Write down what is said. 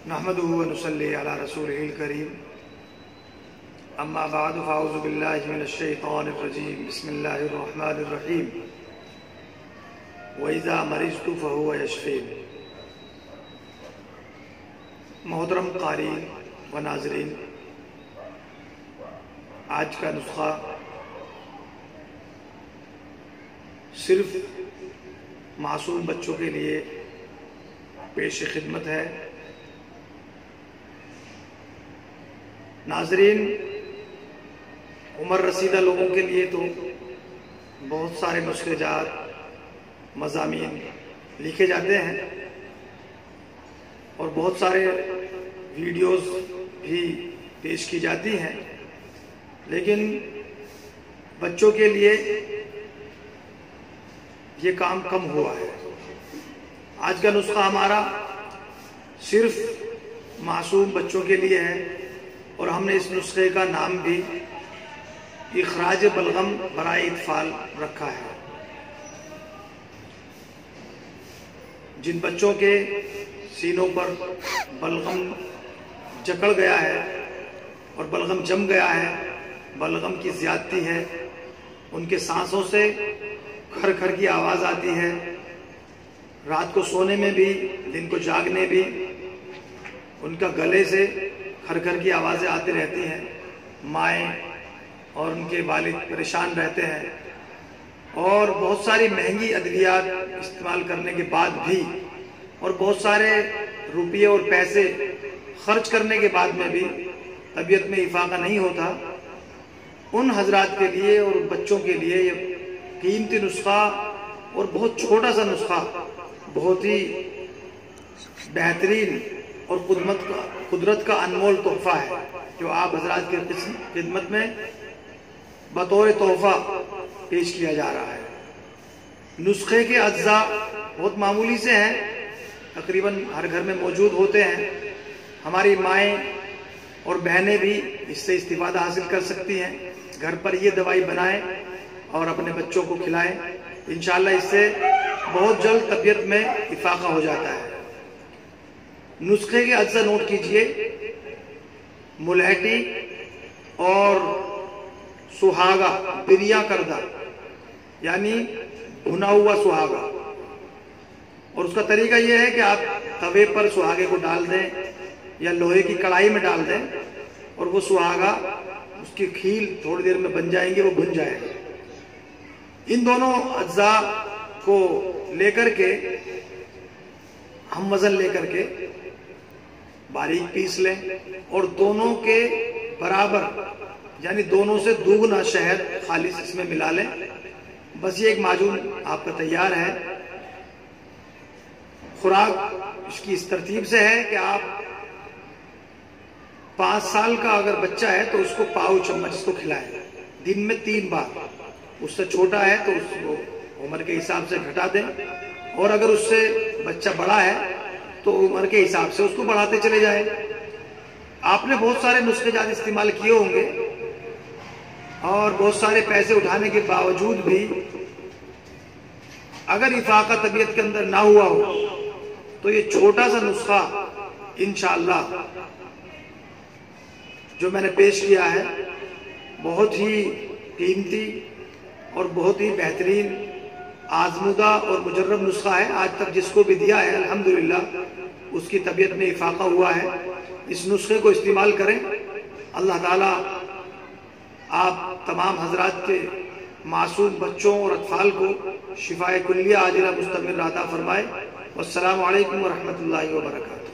نحمده ونصلي على رسوله الكريم اما بعد فاعوذ بالله من الشيطان الرجيم بسم الله الرحمن الرحيم وإذا مرضت فهو يشفين۔ محترم قارئین و ناظرین، آج کا نسخہ صرف معصوم بچوں کے لیے پیش خدمت ہے۔ ناظرین، عمر رسیدہ لوگوں کے لیے تو بہت سارے نسخے جات مضامین لکھے جاتے ہیں اور بہت سارے ویڈیوز بھی پیش کی جاتی ہیں، لیکن بچوں کے لیے یہ کام کم ہوا ہے۔ آج کا نسخہ ہمارا صرف معصوم بچوں کے لیے ہے اور ہم نے اس نسخے کا نام بھی اخراج بلغم برائے اطفال رکھا ہے۔ جن بچوں کے سینوں پر بلغم جکڑ گیا ہے اور بلغم جم گیا ہے، بلغم کی زیادتی ہے، ان کے سانسوں سے کھر کھر کی آواز آتی ہے، رات کو سونے میں بھی دن کو جاگنے بھی ان کا گلے سے کھر کھر کی آوازیں آتی رہتی ہیں، مائیں اور ان کے والد پریشان رہتے ہیں، اور بہت ساری مہنگی ادویات استعمال کرنے کے بعد بھی اور بہت سارے روپیے اور پیسے خرچ کرنے کے بعد میں بھی طبیعت میں افاقہ نہیں ہوتا۔ ان حضرات کے لیے اور بچوں کے لیے یہ قیمتی نسخہ اور بہت چھوٹا سا نسخہ بہت ہی بہترین اور قدرت کا انمول تحفہ ہے، جو آپ حضرات کی خدمت میں بطور تحفہ پیش کیا جا رہا ہے۔ نسخے کے اجزاء بہت معمولی سے ہیں، تقریباً ہر گھر میں موجود ہوتے ہیں۔ ہماری مائیں اور بہنیں بھی اس سے استفادہ حاصل کر سکتی ہیں۔ گھر پر یہ دوائی بنائیں اور اپنے بچوں کو کھلائیں، انشاءاللہ اس سے بہت جلد طبیعت میں افاقہ ہو جاتا ہے۔ نسخے کے اجزاء نوٹ کیجئے: ملہٹی اور سہاگا بریا کردہ، یعنی بھنا ہوا سہاگا، اور اس کا طریقہ یہ ہے کہ آپ توے پر سہاگے کو ڈال دیں یا لوہے کی کڑھائی میں ڈال دیں اور وہ سہاگا، اس کی کھیل تھوڑی دیر میں بن جائیں گے، وہ بھن جائے گا۔ ان دونوں اجزاء کو لے کر کے ہم وزن لے کر کے باریک پیس لیں اور دونوں کے برابر یعنی دونوں سے دوگنا شہد خالص اس میں ملا لیں۔ بس یہ ایک معجون آپ کا تیار ہے۔ خوراک اس کی اس ترتیب سے ہے کہ آپ 5 سال کا اگر بچہ ہے تو اس کو پاؤ چمچ اس کو کھلائیں دن میں 3 بار۔ اس سے چھوٹا ہے تو اس کو عمر کے حساب سے گھٹا دیں، اور اگر اس سے بچہ بڑا ہے تو عمر کے حساب سے اس کو بڑھاتے چلے جائیں۔ آپ نے بہت سارے نسخے جات استعمال کیے ہوں گے اور بہت سارے پیسے اٹھانے کے باوجود بھی اگر افاقہ طبیعت کے اندر نہ ہوا ہو تو یہ چھوٹا سا نسخہ انشاءاللہ جو میں نے پیش کیا ہے بہت ہی قیمتی اور بہت ہی بہترین آزمودہ اور مجرب نسخہ ہے۔ آج تک جس کو بھی دیا ہے الحمدللہ اس کی طبیعت میں افاقہ ہوا ہے۔ اس نسخے کو استعمال کریں۔ اللہ تعالیٰ آپ تمام حضرات کے معصوم بچوں اور اطفال کو شفائے کلیہ عاجلہ مستمر عطا فرمائے۔ والسلام علیکم ورحمۃ اللہ وبرکاتہ۔